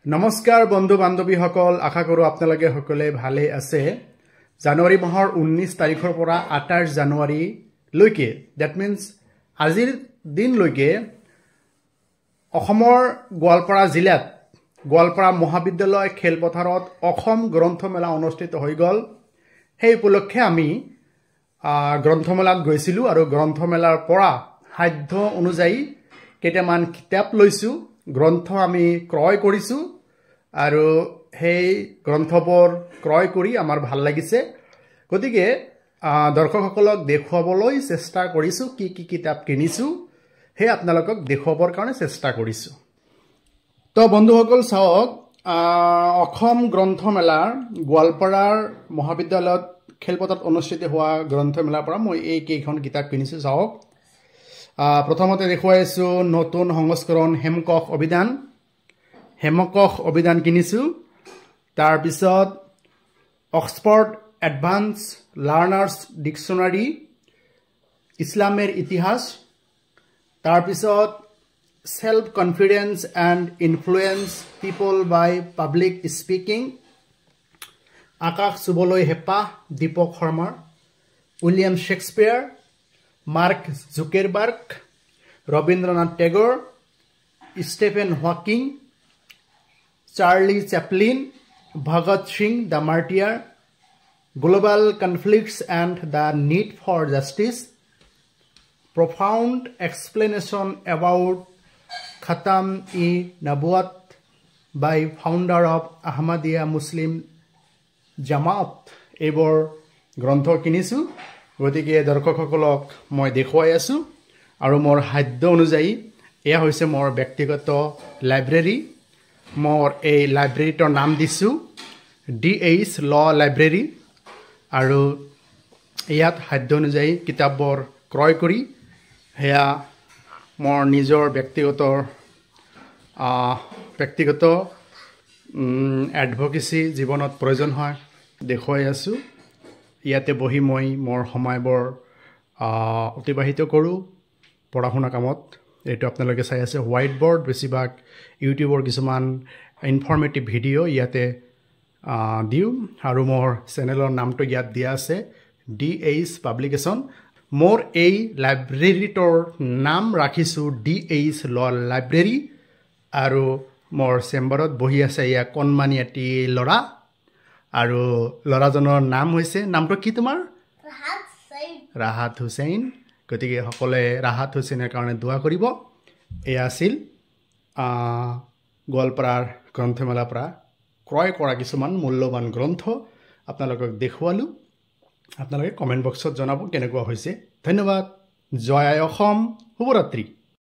নমস্কাৰ বন্ধু বান্ধৱীসকল, আশা কৰোঁ আপোনালোকে সকলোৱে ভালে আছে। জানুৱাৰী মাহৰ 19 তাৰিখৰ পৰা 28 জানুৱাৰীলৈকে, দ্যাট মিন্স আজিৰ দিনলৈকে অসমৰ গোৱালপাৰা জিলাত গোৱালপাৰা মহাবিদ্যালয় খেলপথাৰত অসম গ্ৰন্থমেলা অনুষ্ঠিত হৈ গ'ল। সেই উপলক্ষে আমি গ্ৰন্থমেলাত গৈছিলোঁ আৰু গ্ৰন্থমেলাৰ পৰা সাধ্য অনুযায়ী কেইটামান কিতাপ লৈছোঁ, গ্ৰন্থ আমি ক্ৰয় কৰিছোঁ আৰু সেই গ্ৰন্থবোৰ ক্ৰয় কৰি আমাৰ ভাল লাগিছে। গতিকে দৰ্শকসকলক দেখুৱাবলৈ চেষ্টা কৰিছোঁ কি কি কিতাপ কিনিছোঁ, সেই আপোনালোকক দেখুৱাবৰ কাৰণে চেষ্টা কৰিছোঁ। তো বন্ধুসকল চাওক, অসম গ্ৰন্থমেলাৰ গোৱালপাৰাৰ মহাবিদ্যালয়ত খেলপথাৰত অনুষ্ঠিত হোৱা গ্ৰন্থমেলাৰ পৰা মই এই কেইখন কিতাপ কিনিছোঁ। চাওক, প্ৰথমতে দেখুৱাইছোঁ নতুন সংস্কৰণ হেমকোষ অভিধান কিনিছোঁ। তাৰপিছত অক্সফৰ্ড এডভান্স লাৰ্ণাৰ্ছ ডিকশ্যনাৰী ইছলামেৰ ইতিহাস। তাৰপিছত self confidence and influence people by public speaking, আকাশ চুবলৈ হেঁপাহ দীপক শৰ্মাৰ। William Shakespeare, Mark Zuckerberg, Rabindranath Tagore, Stephen Hawking, Charlie Chaplin, Bhagat Singh the martyr, global conflicts and the need for justice, profound explanation about খতম ই নবুৱত by founder of Ahmadiyya Muslim Jamaat, এইবোৰ গ্ৰন্থ কিনিছোঁ। গতিকে দৰ্শকসকলক মই দেখুৱাই আছোঁ আৰু মোৰ সাধ্য অনুযায়ী এয়া হৈছে মোৰ ব্যক্তিগত লাইব্ৰেৰী। মোৰ এই লাইব্ৰেৰীটোৰ নাম দিছোঁ DH ল লাইব্ৰেৰী আৰু ইয়াত সাধ্য অনুযায়ী কিতাপবোৰ ক্ৰয় কৰি সেয়া মোৰ নিজৰ ব্যক্তিগত এডভকেচি জীৱনত প্ৰয়োজন হয় দেখুৱাই আছোঁ। ইয়াতে বহি মই মোৰ সময়বোৰ অতিবাহিত কৰোঁ পঢ়া শুনা কামত। এইটো আপোনালোকে চাই আছে হোৱাইট বৰ্ড, বেছিভাগ ইউটিউবৰ কিছুমান ইনফৰ্মেটিভ ভিডিঅ' ইয়াতে দিওঁ আৰু মোৰ চেনেলৰ নামটো ইয়াত দিয়া আছে DH পাব্লিকেশ্যন। মোৰ এই লাইব্ৰেৰীটোৰ নাম ৰাখিছোঁ DH ল লাইব্ৰেৰী আৰু মোৰ চেম্বাৰত বহি আছে এয়া কণমানি এটি ল'ৰা আৰু ল'ৰাজনৰ নাম হৈছে, নামটো কি তোমাৰ? ৰাহাত হুছেইন। গতিকে সকলোৱে ৰাহাত হুছেইনৰ কাৰণে দোৱা কৰিব। এয়া আছিল গোৱালপাৰাৰ গ্ৰন্থমেলাৰ পৰা ক্ৰয় কৰা কিছুমান মূল্যৱান গ্ৰন্থ আপোনালোকক দেখুৱালোঁ। আপোনালোকে কমেণ্ট বক্সত জনাব কেনেকুৱা হৈছে। ধন্যবাদ। জয় আই অসম। শুভৰাত্ৰি।